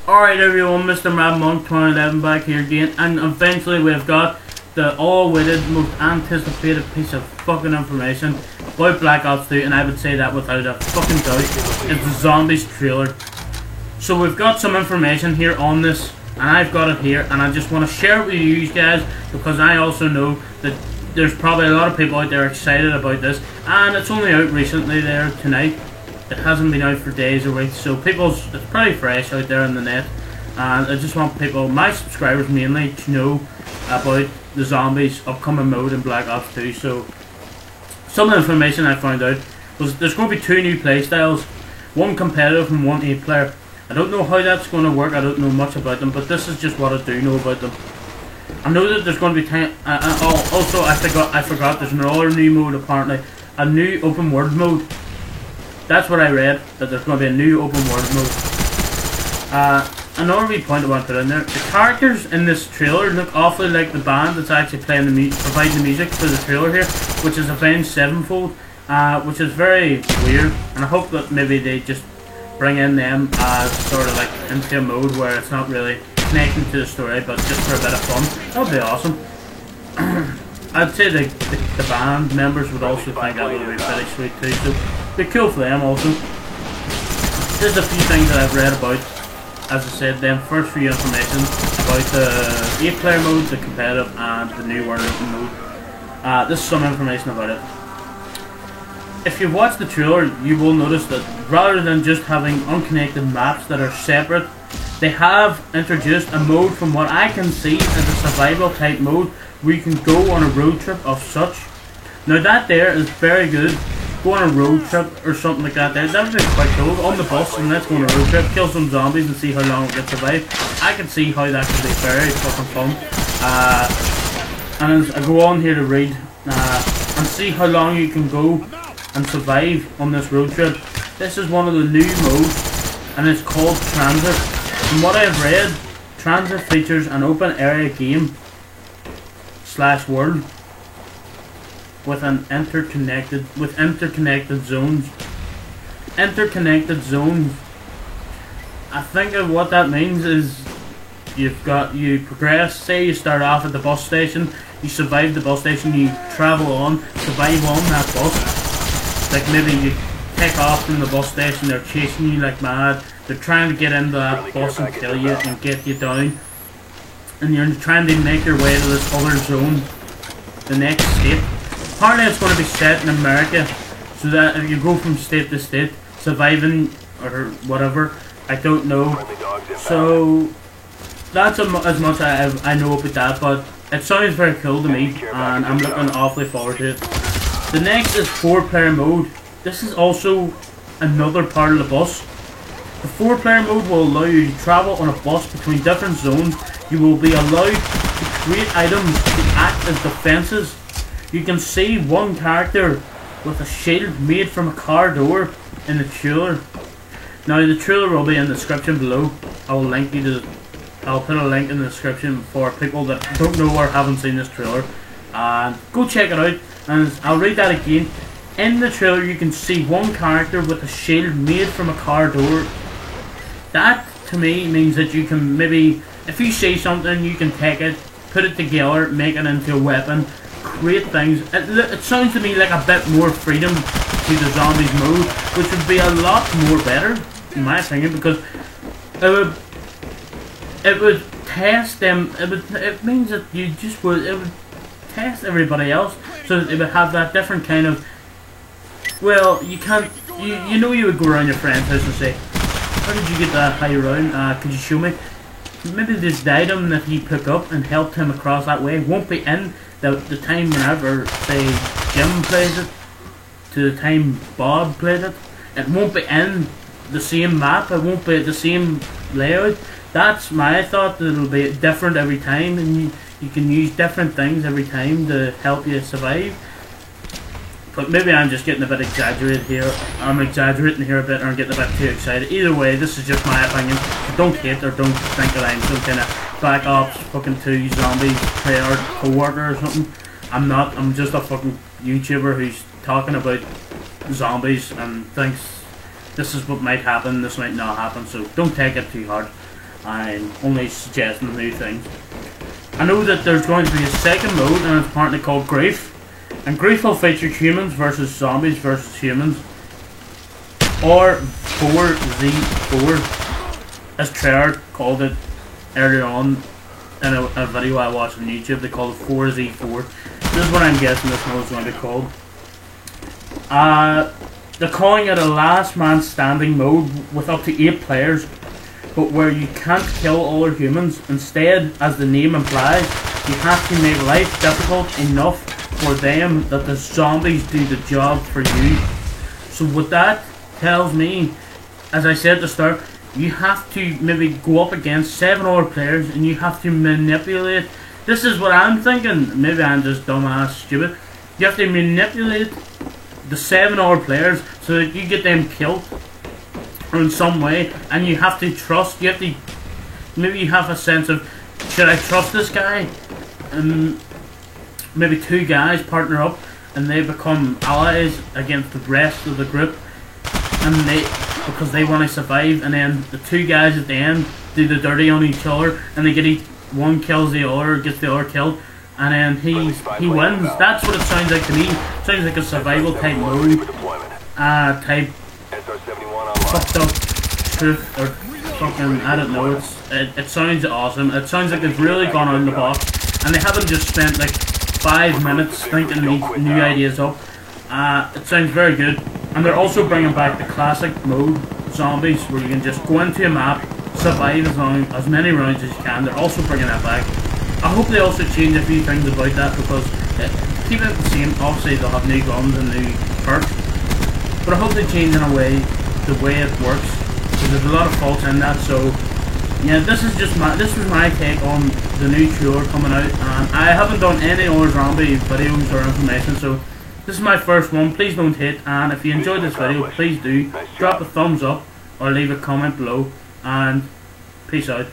Alright everyone, Mr. Mad Monk 2011 back here again, and eventually we've got the all-awaited, most anticipated piece of fucking information about Black Ops 2, and I would say that without a fucking doubt. It's the Zombies trailer. So we've got some information here on this, and I've got it here, and I just want to share it with you guys, because I also know that there's probably a lot of people out there excited about this, and it's only out recently there tonight. It hasn't been out for days or weeks, so it's pretty fresh out there on the net. And I just want people, my subscribers mainly, to know about the Zombies upcoming mode in Black Ops 2. So some of the information I found out was there's going to be 2 new playstyles, one competitive and one 8-player. I don't know how that's going to work, I don't know much about them, but this is just what I do know about them. I know that there's going to be time. Also, I forgot there's another new mode apparently, a new open world mode. That's what I read, that there's going to be a new open world mode. Another wee point I want to put in there, the characters in this trailer look awfully like the band that's actually playing providing the music for the trailer here, which is Avenged Sevenfold, which is very weird, and I hope that maybe they just bring in them as sort of like into a mode where it's not really connecting to the story, but just for a bit of fun. That would be awesome. I'd say the band members would also think that would be pretty sweet too, so be cool for them also. There's a few things that I've read about, as I said, then first few information about the 8-player mode, the competitive, and the new world open mode. This is some information about it. If you've watched the trailer, you will notice that rather than just having unconnected maps that are separate, they have introduced a mode from what I can see as a survival type mode where you can go on a road trip of such. Now that there is very good. Go on a road trip or something like that there. That would be quite cool. On the bus and let's go on a road trip, kill some zombies and see how long it can survive. I can see how that could be very fucking fun. And as I go on here to read and see how long you can go and survive on this road trip. This is one of the new modes and it's called Transit. From what I've read, Transit features an open area game / world with interconnected zones. Interconnected zones. I think of what that means is you progress. Say you start off at the bus station, you survive the bus station, you travel on, survive on that bus. Like maybe you take off from the bus station, they're chasing you like mad. They're trying to get into that bus and kill you and get you down. And you're trying to make your way to this other zone, the next state. Apparently it's going to be set in America, so that if you go from state to state, surviving or whatever, I don't know. So that's as much I know about that, but it sounds very cool to me, and I'm looking awfully forward to it. The next is 4-player mode. This is also another part of the bus. The 4-player mode will allow you to travel on a bus between different zones. You will be allowed to create items to act as defences. You can see one character with a shield made from a car door in the trailer. Now the trailer will be in the description below. I'll put a link in the description for people that don't know or haven't seen this trailer. And go check it out. And I'll read that again. In the trailer you can see one character with a shield made from a car door. That to me means that you can maybe, if you see something, you can take it, put it together, make it into a weapon, create things. It sounds to me like a bit more freedom to the Zombies mode, which would be a lot more better, in my opinion, because it would test them. It means that it would test everybody else, so that they would have that different kind of. Well, you can't. You know, you would go around your friend's house and say, "How did you get that high round? Could you show me?" Maybe this item that he picked up and helped him across that way won't be in the time whenever, say, Jim plays it to the time Bob played it. It won't be in the same map, it won't be the same layout. That's my thought, that it'll be different every time, and you can use different things every time to help you survive. But maybe I'm just getting a bit exaggerated here. I'm exaggerating here a bit, or I'm getting a bit too excited. Either way, this is just my opinion. Don't hate or don't think that I'm some kind of Black Ops fucking 2 zombie player co-worker or something. I'm not. I'm just a fucking YouTuber who's talking about zombies and thinks this is what might happen, this might not happen. So don't take it too hard. I'm only suggesting new things. I know that there's going to be a second mode, and it's apparently called Grief. And Grief will feature humans versus zombies versus humans. Or 4Z4, as Treyarch called it earlier on in a video I watched on YouTube. They called it 4Z4. This is what I'm guessing this mode is going to be called. They're calling it a last man standing mode with up to 8 players, but where you can't kill all your humans. Instead, as the name implies, you have to make life difficult enough for them that the zombies do the job for you. So what that tells me, as I said at the start, you have to maybe go up against 7 other players and you have to manipulate. This is what I'm thinking. Maybe I'm just dumbass stupid. You have to manipulate the 7 other players so that you get them killed in some way, and you have to trust. You have to, maybe you have a sense of, should I trust this guy? And maybe 2 guys partner up and they become allies against the rest of the group, and because they want to survive, and then the 2 guys at the end do the dirty on each other, and they get one kills the other, gets the other killed, and then he wins. That's what it sounds like to me. It sounds like a survival type mode, type fucked up truth, or fucking, I don't know. It sounds awesome. It sounds like they've really gone out of the box, and they haven't just spent like 5 minutes thinking these new ideas up. It sounds very good. And they're also bringing back the classic mode, zombies, where you can just go into a map, survive as many rounds as you can. They're also bringing that back. I hope they also change a few things about that, because keeping it the same, obviously they'll have new guns and new perks, but I hope they change in a way, the way it works, because there's a lot of faults in that. So yeah, this was my take on the new trailer coming out, and I haven't done any other zombie videos or information, so this is my first one. Please don't hate, and if you enjoyed this video, please do drop a thumbs up or leave a comment below, and peace out.